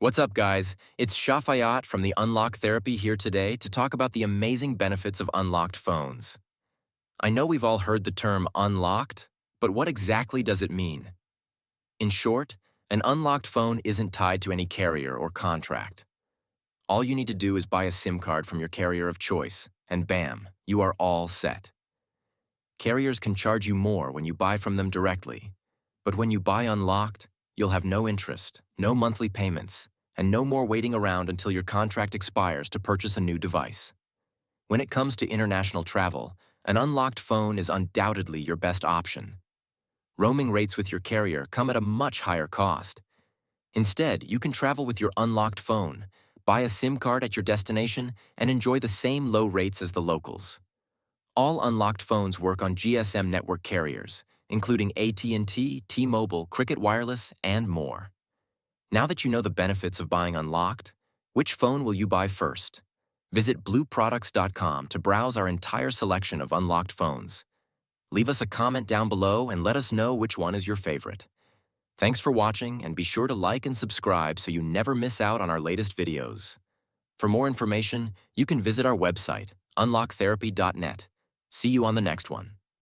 What's up, guys? It's Shafayat from the Unlock Therapy here today to talk about the amazing benefits of unlocked phones. I know we've all heard the term unlocked, but what exactly does it mean? In short, an unlocked phone isn't tied to any carrier or contract. All you need to do is buy a SIM card from your carrier of choice, and bam, you are all set. Carriers can charge you more when you buy from them directly, but when you buy unlocked, you'll have no interest, no monthly payments, and no more waiting around until your contract expires to purchase a new device. When it comes to international travel, an unlocked phone is undoubtedly your best option. Roaming rates with your carrier come at a much higher cost. Instead, you can travel with your unlocked phone, buy a SIM card at your destination, and enjoy the same low rates as the locals. All unlocked phones work on GSM network carriers, including AT&T, T-Mobile, Cricket Wireless, and more. Now that you know the benefits of buying unlocked, which phone will you buy first? Visit blueproducts.com to browse our entire selection of unlocked phones. Leave us a comment down below and let us know which one is your favorite. Thanks for watching, and be sure to like and subscribe so you never miss out on our latest videos. For more information, you can visit our website, unlocktherapy.net. See you on the next one.